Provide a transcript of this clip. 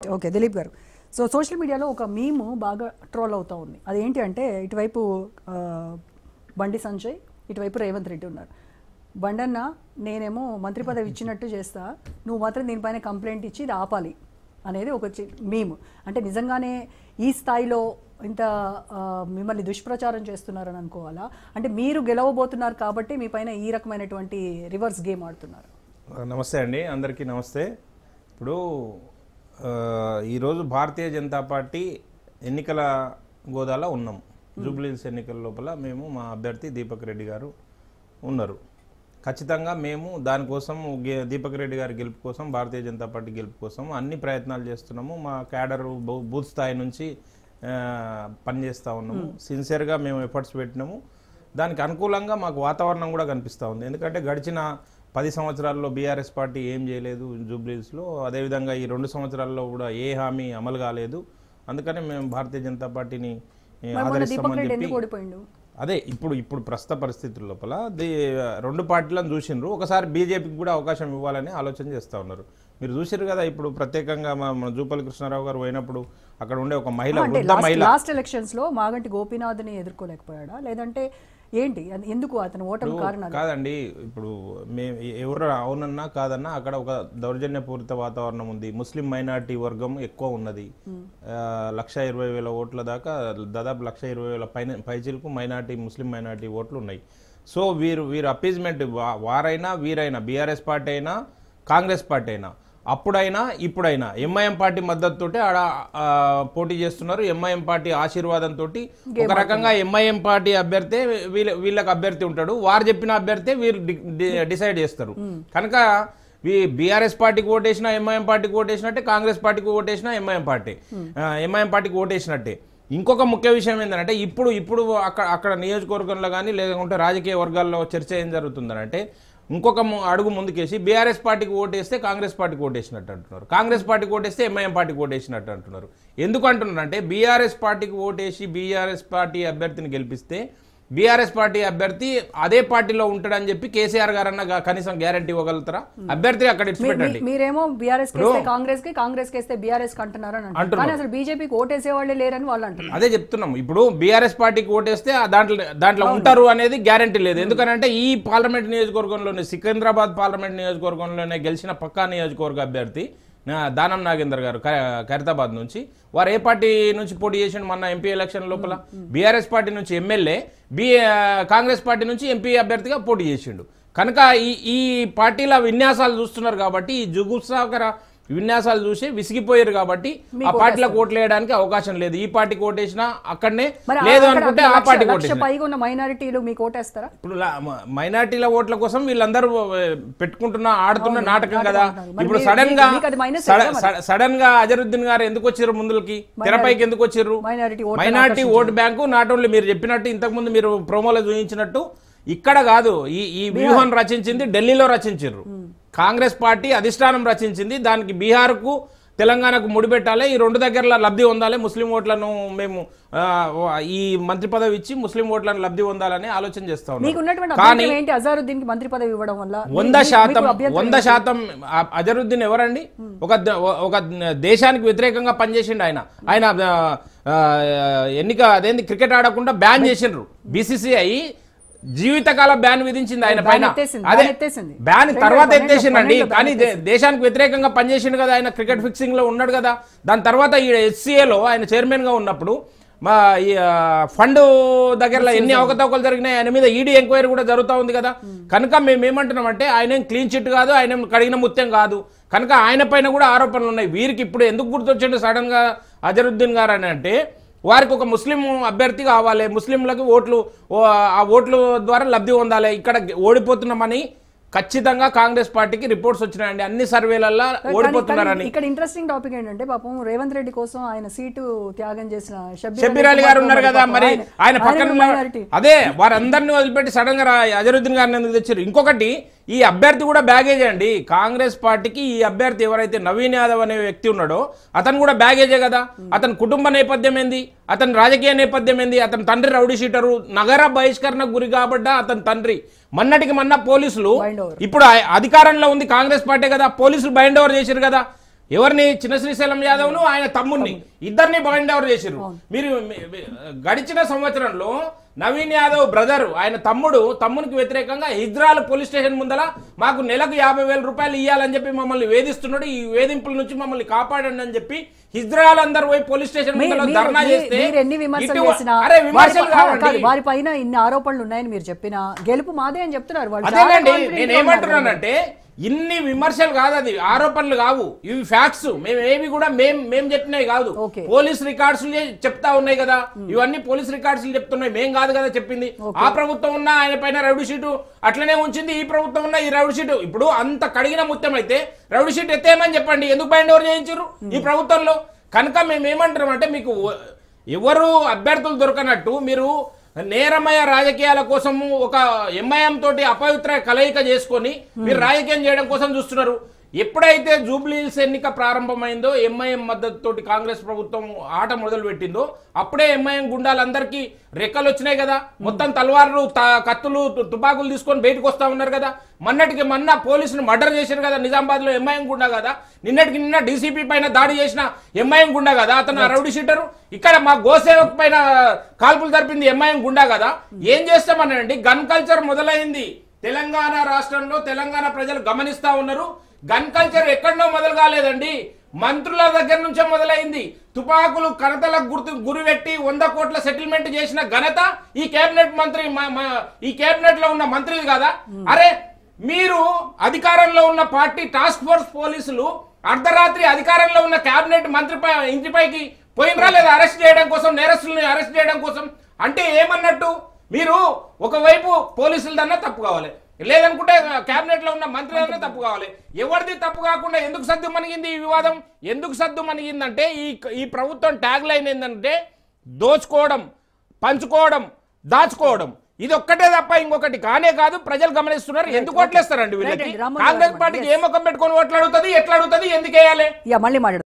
Okay Dilip గారు. So social మీడియాలో ఒక మీమ్ బాగా ట్రోల్ అవుతూ ఉంది. అదేంటి అంటే ఇటువైపు బండి సంజయ్, ఇటువైపు రేవంత్ రెడ్డి ఉన్నారు. బండన్న నేనేమో మంత్రి పదవి ఇచ్చినట్టు చేస్తా, నువ్వు మాత్రం దీనిపైన కంప్లైంట్ ఇచ్చి ఇది ఆపాలి అనేది ఒక మీమ్. అంటే నిజంగానే ఈ స్థాయిలో ఇంత మిమ్మల్ని దుష్ప్రచారం చేస్తున్నారని అనుకోవాలా? అంటే మీరు గెలవబోతున్నారు కాబట్టి మీ పైన ఈ రకమైనటువంటి రివర్స్ గేమ్ ఆడుతున్నారు. నమస్తే అండి, అందరికీ నమస్తే. ఇప్పుడు ఈరోజు భారతీయ జనతా పార్టీ ఎన్నికల గోదాలో ఉన్నాం. జూబ్లీహిల్స్ ఎన్నికల లోపల మేము మా అభ్యర్థి దీపక్ రెడ్డి గారు ఉన్నారు. ఖచ్చితంగా మేము దానికోసం దీపక్ రెడ్డి గారి గెలుపు కోసం, భారతీయ జనతా పార్టీ గెలుపు కోసం అన్ని ప్రయత్నాలు చేస్తున్నాము. మా క్యాడర్ బూత్ స్థాయి నుంచి పనిచేస్తూ ఉన్నాము. సిన్సియర్గా మేము ఎఫర్ట్స్ పెట్టినాము. దానికి అనుకూలంగా మాకు వాతావరణం కూడా కనిపిస్తూ ఉంది. ఎందుకంటే గడిచిన 10 సంవత్సరాల్లో బీఆర్ఎస్ పార్టీ ఏం చేయలేదు జూబ్లీహిల్స్లో, అదేవిధంగా ఈ 2 సంవత్సరాల్లో కూడా ఏ హామీ అమలు కాలేదు. అందుకనే మేము భారతీయ జనతా పార్టీని ఆదరిస్తామని చెప్పి అదే ఇప్పుడు ప్రస్తుత పరిస్థితుల లోపల 2 పార్టీలను చూసినారు. ఒకసారి బీజేపీకి కూడా అవకాశం ఇవ్వాలని ఆలోచన చేస్తూ ఉన్నారు. మీరు చూసారు కదా, ఇప్పుడు ప్రత్యేకంగా మన జూపల్లి కృష్ణారావు గారు పోయినప్పుడు అక్కడ ఉండే ఒక లాస్ట్ ఎలక్షన్స్ లో మాగంటి గోపీనాథ్ని ఎదుర్కోలేకపోయాడా, లేదంటే ఏంటి, ఎందుకు అతను ఓటమి కారణాలు? కాదండి, ఇప్పుడు మేము ఎవరు అవునన్నా కాదన్నా అక్కడ ఒక దౌర్జన్యపూరిత వాతావరణం ఉంది. ముస్లిం మైనార్టీ వర్గం ఎక్కువ ఉన్నది. 1,20,000 ఓట్ల దాకా, దాదాపు 1,20,000 పైచిలకు ముస్లిం మైనార్టీ ఓట్లు ఉన్నాయి. సో వీరు అపీజ్మెంట్ వారైనా వీరైనా, బీఆర్ఎస్ పార్టీ అయినా కాంగ్రెస్ పార్టీ అయినా, అప్పుడైనా ఇప్పుడైనా ఎంఐఎం పార్టీ మద్దతుతోటి ఆడ పోటీ చేస్తున్నారు. ఎంఐఎం పార్టీ ఆశీర్వాదంతో ఒక రకంగా ఎంఐఎం పార్టీ అభ్యర్థి వీళ్ళకి అభ్యర్థి ఉంటాడు, వారు చెప్పిన అభ్యర్థి వీరు డిసైడ్ చేస్తారు. కనుక బీఆర్ఎస్ పార్టీకి ఓటేసినా ఎంఐఎం పార్టీకి ఓటేసినట్టే, కాంగ్రెస్ పార్టీకి ఓటేసినా ఎంఐఎం పార్టీకి ఓటేసినట్టే. ఇంకొక ముఖ్య విషయం ఏంటంటే ఇప్పుడు అక్కడ నియోజకవర్గంలో కానీ లేకుంటే రాజకీయ వర్గాల్లో చర్చ ఏం జరుగుతుందనంటే, ఇంకొక అడుగు ముందుకేసి బీఆర్ఎస్ పార్టీకి ఓటేస్తే కాంగ్రెస్ పార్టీకి ఓటేసినట్టు అంటున్నారు, కాంగ్రెస్ పార్టీకి ఓటేస్తే ఎంఐఎం పార్టీకి ఓటేసినట్టు అంటున్నారు. ఎందుకు అంటున్నారంటే, బీఆర్ఎస్ పార్టీకి ఓటేసి బీఆర్ఎస్ పార్టీ అభ్యర్థిని గెలిపిస్తే బీఆర్ఎస్ పార్టీ అభ్యర్థి అదే పార్టీలో ఉంటాడని చెప్పి కేసీఆర్ గారు అన్న కనీసం గ్యారంటీ ఇవ్వగలుగుతారా? అభ్యర్థి అక్కడ ఇచ్చిపెట్టండి. మీరేమో బీఆర్ఎస్ కాంగ్రెస్ కేస్తే బీఆర్ఎస్ అంటున్నారు అంటున్నారు, అసలు బీజేపీకి ఓటేసే వాళ్ళే లేరని వాళ్ళు అంటున్నారు. అదే చెప్తున్నాం. ఇప్పుడు బీఆర్ఎస్ పార్టీకి ఓటేస్తే దాంట్లో ఉంటారు అనేది గ్యారంటీ లేదు. ఎందుకంటే ఈ పార్లమెంట్ నియోజకవర్గంలోనే, సికింద్రాబాద్ పార్లమెంట్ నియోజకవర్గంలోనే గెలిచిన పక్కా నియోజకవర్గ అభ్యర్థి దానం నాగేందర్ గారు ఖైరతాబాద్ నుంచి. వారు ఏ పార్టీ నుంచి పోటీ చేసిండు మొన్న ఎంపీ ఎలక్షన్ లోపల? బీఆర్ఎస్ పార్టీ నుంచి ఎమ్మెల్యే, కాంగ్రెస్ పార్టీ నుంచి ఎంపీ అభ్యర్థిగా పోటీ చేసిండు. కనుక ఈ పార్టీల విన్యాసాలు చూస్తున్నారు కాబట్టి, ఈ జుగుప్సాకర విన్యాసాలు చూసి విసిగిపోయారు కాబట్టి ఆ పార్టీలకు ఓట్లు వేయడానికి అవకాశం లేదు. ఈ పార్టీకి ఓటేసినా అక్కడనే, లేదు అనుకుంటే ఆ పార్టీకి ఓటేసినా. మైనారిటీలు మీకు ఓటేస్తారా? ఇప్పుడు మైనారిటీల ఓట్ల కోసం వీళ్ళందరూ ఆడుతున్న నాటకం కదా. ఇప్పుడు సడన్ గా అజరుద్దీన్ గారు ఎందుకు వచ్చారు ముందుకి, తెరపైకి ఎందుకు వచ్చారు? Minority vote bank not only మీరు చెప్పినట్టు, ఇంతకు ముందు మీరు ప్రోమోలో చూపించినట్టు ఇక్కడ కాదు, ఈ వ్యూహం రచించింది ఢిల్లీలో రచించారు. కాంగ్రెస్ పార్టీ అధిష్టానం రచించింది. దానికి బీహార్కు తెలంగాణకు ముడిపెట్టాలి, ఈ 2 దగ్గరలో లబ్ధి పొందాలి, ముస్లిం ఓట్లను మేము ఈ మంత్రి పదవి ఇచ్చి ముస్లిం ఓట్లను లబ్ధి పొందాలని ఆలోచన చేస్తా ఉన్నాం. కానీ 100% అజరుద్దీన్ ఎవరండి? ఒక దేశానికి వ్యతిరేకంగా పనిచేసిండు ఆయన అదేంది క్రికెట్ ఆడకుండా బ్యాన్ చేసిండ్రు. బీసీసీఐ జీవితకాల బ్యాన్ విధించింది ఆయన పైన. అదే బ్యాన్ తర్వాత ఎత్తేసిండండి, కానీ దేశానికి వ్యతిరేకంగా పనిచేసిండు కదా ఆయన, క్రికెట్ ఫిక్సింగ్ లో ఉన్నాడు కదా. దాని తర్వాత ఈ హెచ్సిఏలో ఆయన చైర్మన్ గా ఉన్నప్పుడు మా ఫండ్ దగ్గరలో ఎన్ని అవకతవకలు జరిగినాయి, ఆయన మీద ఈడీ ఎంక్వైరీ కూడా జరుగుతూ ఉంది కదా. కనుక మేము ఏమంటున్నామంటే, ఆయన క్లీన్ చిట్ కాదు, ఆయన కడిగిన ముత్యం కాదు. కనుక ఆయన పైన కూడా ఆరోపణలు ఉన్నాయి. వీరికి ఇప్పుడు ఎందుకు గుర్తొచ్చిండు సడన్ గా అజరుద్దీన్ గారు అని అంటే, వారికి ఒక ముస్లిం అభ్యర్థి కావాలి, ముస్లింలకు ఆ ఓట్ల ద్వారా లబ్ధి పొందాలి. ఇక్కడ ఓడిపోతున్నామని ఖచ్చితంగా కాంగ్రెస్ పార్టీకి రిపోర్ట్స్ వచ్చినాయండి, అన్ని సర్వేలలో ఓడిపోతున్నారని. ఇక్కడ ఇంట్రెస్టింగ్ టాపిక్ ఏంటంటే, పాపం రేవంత్ రెడ్డి కోసం ఆయన సీటు త్యాగం చేసిన షబ్బీర్ అలీ గారు ఉన్నారు కదా, మరి ఆయన పక్కన అదే వారందరినీ వదిలిపెట్టి సడన్ గా అజరుద్దీన్ గారిని ఎందుకు తెచ్చారు? ఇంకొకటి, ఈ అభ్యర్థి కూడా బ్యాగేజ్ అండి కాంగ్రెస్ పార్టీకి. ఈ అభ్యర్థి ఎవరైతే నవీన్ యాదవ్ అనే వ్యక్తి ఉన్నాడో అతను కూడా బ్యాగేజే కదా. అతని కుటుంబ నేపథ్యం ఏంది, అతని రాజకీయ నేపథ్యం ఏంది? అతని తండ్రి రౌడీ షీటరు, నగర బహిష్కరణకు గురి కాబడ్డ అతని తండ్రి. మొన్న పోలీసులు, ఇప్పుడు అధికారంలో ఉంది కాంగ్రెస్ పార్టీ కదా, పోలీసులు బైండ్ ఓవర్ చేశారు కదా. ఎవరిని చిన్న శ్రీశైలం యాదవ్ ను ఆయన తమ్ముడిని ఇద్దరిని బైండ్ ఓవర్ చేసిర్రు. మీరు గడిచిన సంవత్సరంలో నవీన్ యాదవ్ బ్రదర్ ఆయన తమ్మునికి వ్యతిరేకంగా హిజ్రాల్ పోలీస్ స్టేషన్ ముందల మాకు నెలకు 50,000 రూపాయలు ఇవ్వాలని చెప్పి మమ్మల్ని వేధిస్తున్నాడు, ఈ వేధింపుల నుంచి మమ్మల్ని కాపాడండి అని చెప్పి హిజ్రాల్ అందరు పోయి పోలీస్ స్టేషన్ ముందర ధర్నా చేస్తే వారి పైన ఇన్ని ఆరోపణలు ఉన్నాయని మీరు చెప్పిన గెలుపు మాదే అని చెప్తున్నారు. అదేనండి నేను ఏమంటున్నానంటే ఇన్ని విమర్శలు కాదు, అది ఆరోపణలు కావు, ఇవి ఫ్యాక్ట్స్. మేము ఏవి కూడా మేము చెప్పినవి కాదు, పోలీస్ రికార్డ్స్ చెప్తా ఉన్నాయి కదా, ఇవన్నీ పోలీస్ రికార్డ్స్ చెప్తున్నాయి, మేం కాదు కదా చెప్పింది. ఆ ప్రభుత్వం ఉన్న ఆయన పైన రౌడీ షీటు అట్లనే ఉంచింది, ఈ ప్రభుత్వం ఉన్న ఈ రౌడీ షీటు. ఇప్పుడు అంత కడిగిన ముత్యం అయితే రౌడీ షీట్ ఎత్తేయమని చెప్పండి, ఎందుకు బైండ్ ఓవర్ చేయించారు ఈ ప్రభుత్వంలో? కనుక మేము ఏమంటున్నాం అంటే మీకు ఎవరు అభ్యర్థులు దొరకనట్టు మీరు నేరమయ రాజకీయాల కోసము ఒక ఎంఐఎం తోటి అపవిత్ర కలయిక చేసుకొని మీరు రాజకీయం చేయడం కోసం చూస్తున్నారు. ఎప్పుడైతే జూబ్లీహిల్స్ ఎన్నిక ప్రారంభమైందో ఎంఐఎం మద్దతుతోటి కాంగ్రెస్ ప్రభుత్వం ఆట మొదలు పెట్టిందో అప్పుడే ఎంఐఎం గుండాలందరికీ రెక్కలు వచ్చినాయి కదా, మొత్తం తల్వార్లు కత్తులు తుపాకులు తీసుకొని బయటకు వస్తా ఉన్నారు కదా. మొన్నటికి మొన్న పోలీసులు మర్డర్ చేశారు కదా నిజామాబాద్ లో, ఎంఐఎం గుండా కదా. నిన్నటికి నిన్న డీసీపీ పైన దాడి చేసిన ఎంఐఎం గుండా కదా అతను రౌడీ షీటరు. ఇక్కడ మా గోసేవక్ పైన కాల్పులు జరిపింది ఎంఐఎం గుండా కదా. ఏం చేస్తామనండి, గన్ కల్చర్ మొదలైంది తెలంగాణ రాష్ట్రంలో. తెలంగాణ ప్రజలు గమనిస్తా ఉన్నారు. గన్ కల్చర్ ఎక్కడనో మొదలు కాలేదండి, మంత్రుల దగ్గర నుంచే మొదలైంది. తుపాకులు కనతలకు గురిపెట్టి 100 కోట్ల సెటిల్మెంట్ చేసిన ఘనత ఈ కేబినెట్ మంత్రి, ఈ కేబినెట్ లో ఉన్న మంత్రులు కదా. అరే మీరు అధికారంలో ఉన్న పార్టీ టాస్క్ ఫోర్స్ పోలీసులు అర్ధరాత్రి అధికారంలో ఉన్న కేబినెట్ మంత్రి ఇంటిపైకి పోయినరా లేదా అరెస్ట్ చేయడం కోసం, నేరస్తుల్ని అరెస్ట్ చేయడం కోసం? అంటే ఏమన్నట్టు, మీరు ఒకవైపు పోలీసులదన్నా తప్పు కావాలి, లేదనుకుంటే కేబినెట్ లో ఉన్న మంత్రులన్నా తప్పు కావాలి. ఎవరిది తప్పు కాకుండా ఎందుకు సద్దు మణిగింది ఈ వివాదం? ఎందుకు సద్దు మణిగిందంటే ఈ ప్రభుత్వం ట్యాగ్ లైన్ ఏంటంటే దోచుకోవడం, పంచుకోవడం, దాచుకోవడం. ఇది ఒక్కటే తప్ప ఇంకొకటి కానే కాదు. ప్రజలు గమనిస్తున్నారు. ఎందుకు ఓట్లేస్తారండి వీళ్ళకి? కాంగ్రెస్ పార్టీకి ఏ ముఖం పెట్టుకొని ఓట్లు అడుగుతుంది, ఎట్లా అడుగుతుంది, ఎందుకు వేయాలి? మళ్ళీ